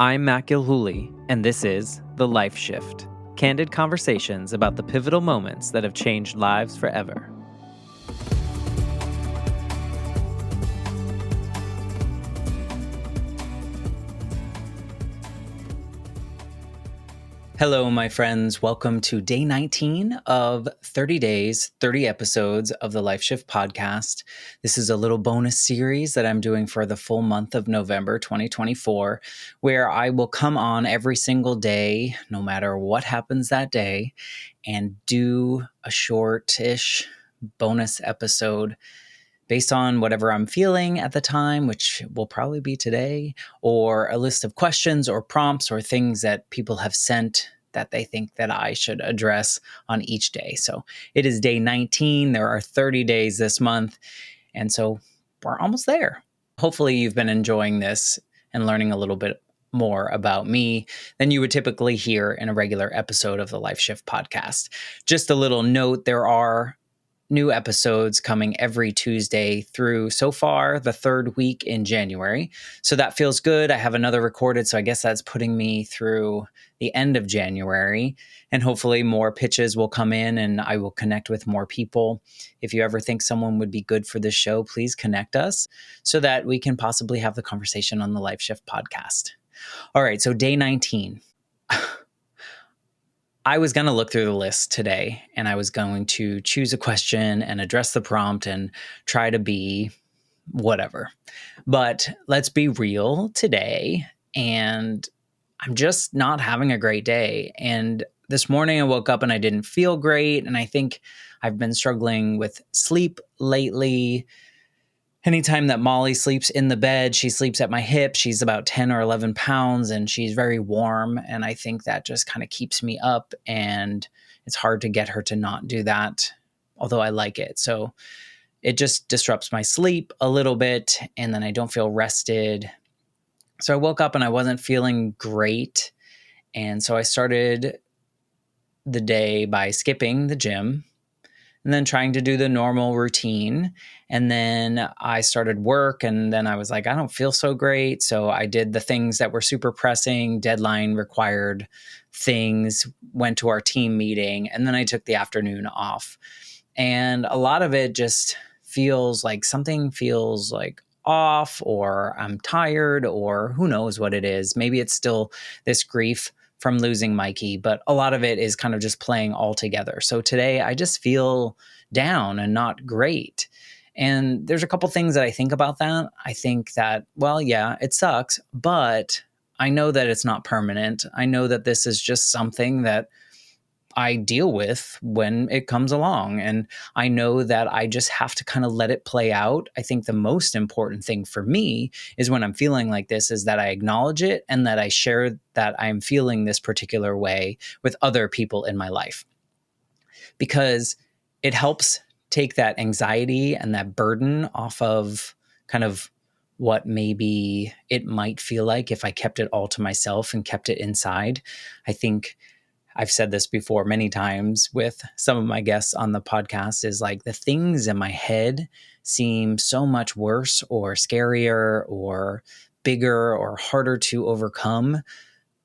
I'm Matt Gilhooly, and this is The Life Shift, candid conversations about the pivotal moments that have changed lives forever. Hello, my friends. Welcome to day 19 of 30 days, 30 episodes of the Life Shift podcast. This is a little bonus series that I'm doing for the full month of November 2024, where I will come on every single day, no matter what happens that day, and do a shortish bonus episode based on whatever I'm feeling at the time, which will probably be today, or a list of questions or prompts or things that people have sent that they think that I should address on each day. So it is day 19. There are 30 days this month. And so we're almost there. Hopefully you've been enjoying this and learning a little bit more about me than you would typically hear in a regular episode of the Life Shift podcast. Just a little note, there are new episodes coming every Tuesday through so far the third week in January. So that feels good. I have another recorded, so I guess that's putting me through the end of January. And hopefully more pitches will come in and I will connect with more people. If you ever think someone would be good for this show, please connect us so that we can possibly have the conversation on the Life Shift podcast. All right, so day 19. I was going to look through the list today and I was going to choose a question and address the prompt and try to be whatever. But let's be real today. And I'm just not having a great day. And this morning I woke up and I didn't feel great. And I think I've been struggling with sleep lately. Anytime that Molly sleeps in the bed, she sleeps at my hip. She's about 10 or 11 pounds and she's very warm. And I think that just kind of keeps me up and it's hard to get her to not do that, although I like it. So it just disrupts my sleep a little bit and then I don't feel rested. So I woke up and I wasn't feeling great. And so I started the day by skipping the gym and then trying to do the normal routine. And then I started work and then I was like, I don't feel so great. So I did the things that were super pressing, deadline required things, went to our team meeting, and then I took the afternoon off. And a lot of it just feels like something feels like off, or I'm tired, or who knows what it is. Maybe it's still this grief from losing Mikey, but a lot of it is kind of just playing all together. So today I just feel down and not great. And there's a couple things that I think about that. I think that, well, yeah, it sucks, but I know that it's not permanent. I know that this is just something that I deal with when it comes along. And I know that I just have to kind of let it play out. I think the most important thing for me is when I'm feeling like this is that I acknowledge it and that I share that I'm feeling this particular way with other people in my life. Because it helps take that anxiety and that burden off of kind of what maybe it might feel like if I kept it all to myself and kept it inside. I think I've said this before many times with some of my guests on the podcast, is like the things in my head seem so much worse or scarier or bigger or harder to overcome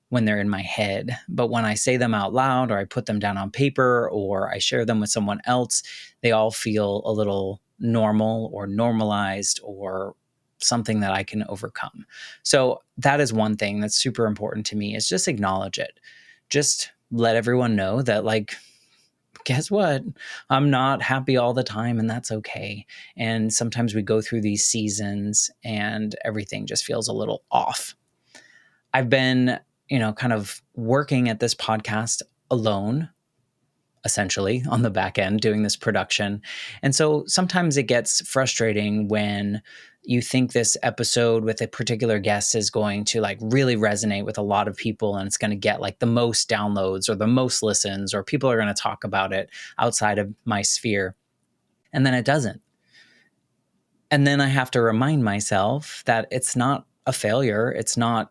when they're in my head. But when I say them out loud or I put them down on paper or I share them with someone else, they all feel a little normal or normalized or something that I can overcome. So that is one thing that's super important to me, is just acknowledge it. Just let everyone know that, like, guess what? I'm not happy all the time and that's okay. And sometimes we go through these seasons and everything just feels a little off. I've been, kind of working at this podcast alone, essentially on the back end, doing this production. And so sometimes it gets frustrating when you think this episode with a particular guest is going to like really resonate with a lot of people and it's going to get like the most downloads or the most listens, or people are going to talk about it outside of my sphere. And then it doesn't. And then I have to remind myself that it's not a failure.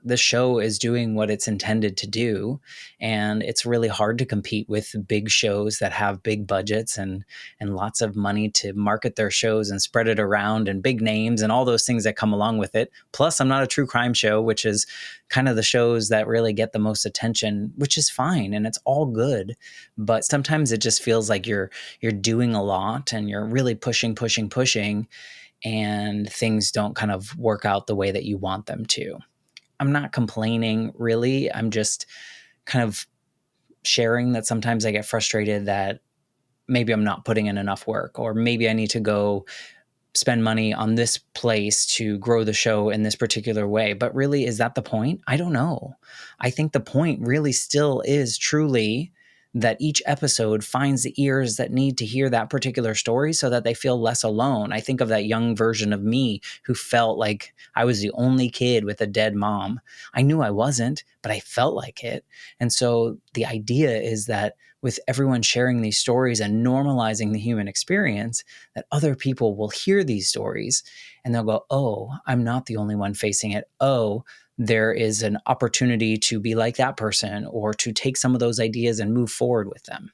The show is doing what it's intended to do. And it's really hard to compete with big shows that have big budgets and lots of money to market their shows and spread it around, and big names and all those things that come along with it. Plus, I'm not a true crime show, which is kind of the shows that really get the most attention, which is fine. And it's all good. But sometimes it just feels like you're doing a lot and you're really pushing, and things don't kind of work out the way that you want them to. I'm not complaining, really. I'm just kind of sharing that sometimes I get frustrated that maybe I'm not putting in enough work, or maybe I need to go spend money on this place to grow the show in this particular way. But really, is that the point? I don't know. I think the point really still is truly that each episode finds the ears that need to hear that particular story so that they feel less alone. I think of that young version of me who felt like I was the only kid with a dead mom. I knew I wasn't, but I felt like it. And so the idea is that with everyone sharing these stories and normalizing the human experience, that other people will hear these stories and they'll go, oh, I'm not the only one facing it. Oh, there is an opportunity to be like that person, or to take some of those ideas and move forward with them.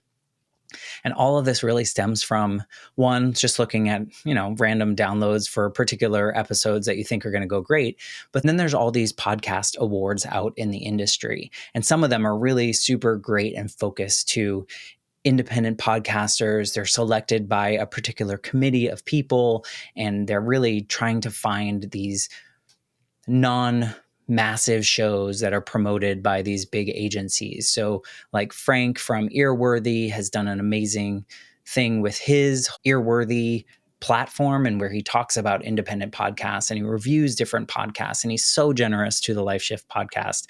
And all of this really stems from, one, just looking at, random downloads for particular episodes that you think are going to go great. But then there's all these podcast awards out in the industry. And some of them are really super great and focused to independent podcasters. They're selected by a particular committee of people, and they're really trying to find these non-massive shows that are promoted by these big agencies. So like Frank from Earworthy has done an amazing thing with his Earworthy platform, and where he talks about independent podcasts and he reviews different podcasts, and he's so generous to the Life Shift podcast.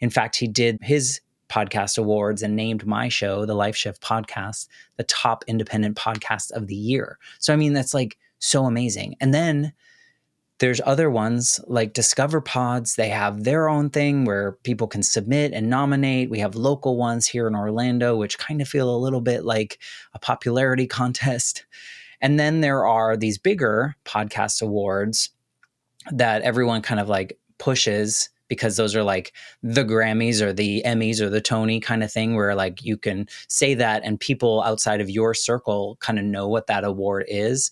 In fact, he did his podcast awards and named my show, the Life Shift podcast, the top independent podcast of the year. So, I mean, that's like so amazing. And then there's other ones like Discover Pods. They have their own thing where people can submit and nominate. We have local ones here in Orlando, which kind of feel a little bit like a popularity contest. And then there are these bigger podcast awards that everyone kind of like pushes, because those are like the Grammys or the Emmys or the Tony kind of thing, where like you can say that and people outside of your circle kind of know what that award is.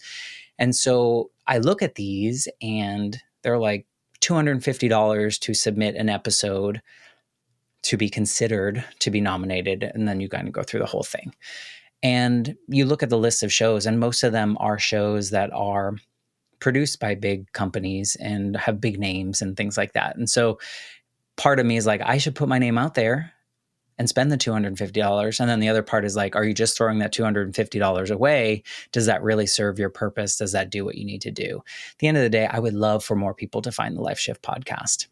And so I look at these and they're like $250 to submit an episode to be considered to be nominated. And then you kind of go through the whole thing. And you look at the list of shows, and most of them are shows that are produced by big companies and have big names and things like that. And so part of me is like, I should put my name out there and spend the $250. And then the other part is like, are you just throwing that $250 away? Does that really serve your purpose? Does that do what you need to do? At the end of the day, I would love for more people to find the Life Shift podcast.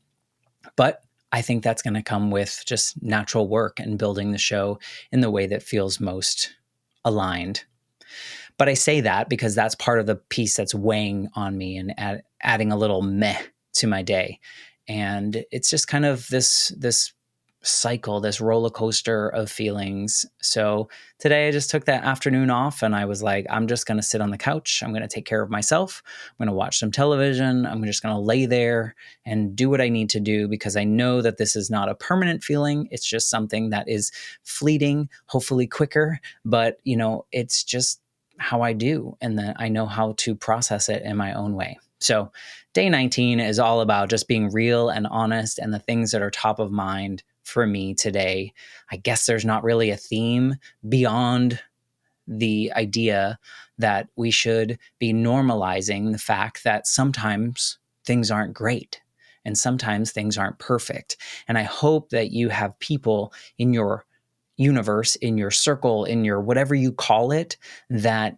But I think that's going to come with just natural work and building the show in the way that feels most aligned. But I say that because that's part of the piece that's weighing on me and adding a little meh to my day. And it's just kind of this cycle, this roller coaster of feelings. So today I just took that afternoon off and I was like, I'm just going to sit on the couch. I'm going to take care of myself. I'm going to watch some television. I'm just going to lay there and do what I need to do, because I know that this is not a permanent feeling. It's just something that is fleeting, hopefully quicker, but it's just how I do. And then I know how to process it in my own way. So day 19 is all about just being real and honest and the things that are top of mind for me today. I guess there's not really a theme beyond the idea that we should be normalizing the fact that sometimes things aren't great and sometimes things aren't perfect. And I hope that you have people in your universe, in your circle, in your whatever you call it, that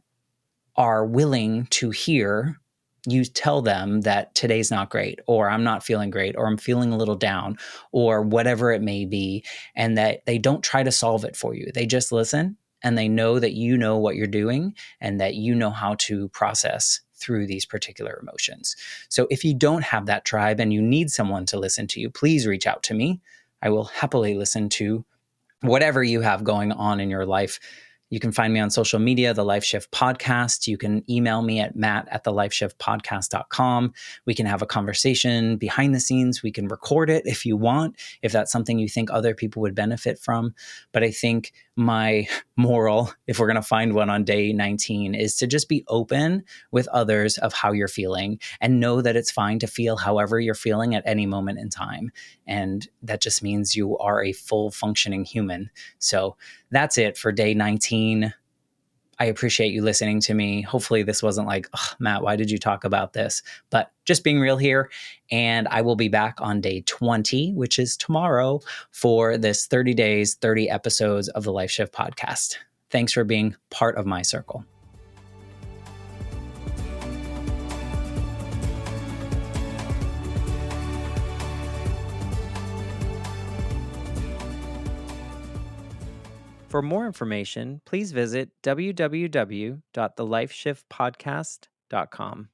are willing to hear you tell them that today's not great, or I'm not feeling great, or I'm feeling a little down, or whatever it may be, and that they don't try to solve it for you. They just listen, and they know that you know what you're doing and that you know how to process through these particular emotions. So if you don't have that tribe and you need someone to listen to you, please reach out to me. I will happily listen to whatever you have going on in your life. You can find me on social media, The Life Shift Podcast. You can email me at matt@thelifeshiftpodcast.com. We can have a conversation behind the scenes. We can record it if you want, if that's something you think other people would benefit from. But I think my moral, if we're going to find one on day 19, is to just be open with others of how you're feeling and know that it's fine to feel however you're feeling at any moment in time. And that just means you are a full functioning human. So that's it for day 19. I appreciate you listening to me. Hopefully this wasn't like, Matt, why did you talk about this? But just being real here. And I will be back on day 20, which is tomorrow, for this 30 days, 30 episodes of the Life Shift Podcast. Thanks for being part of my circle. For more information, please visit www.thelifeshiftpodcast.com.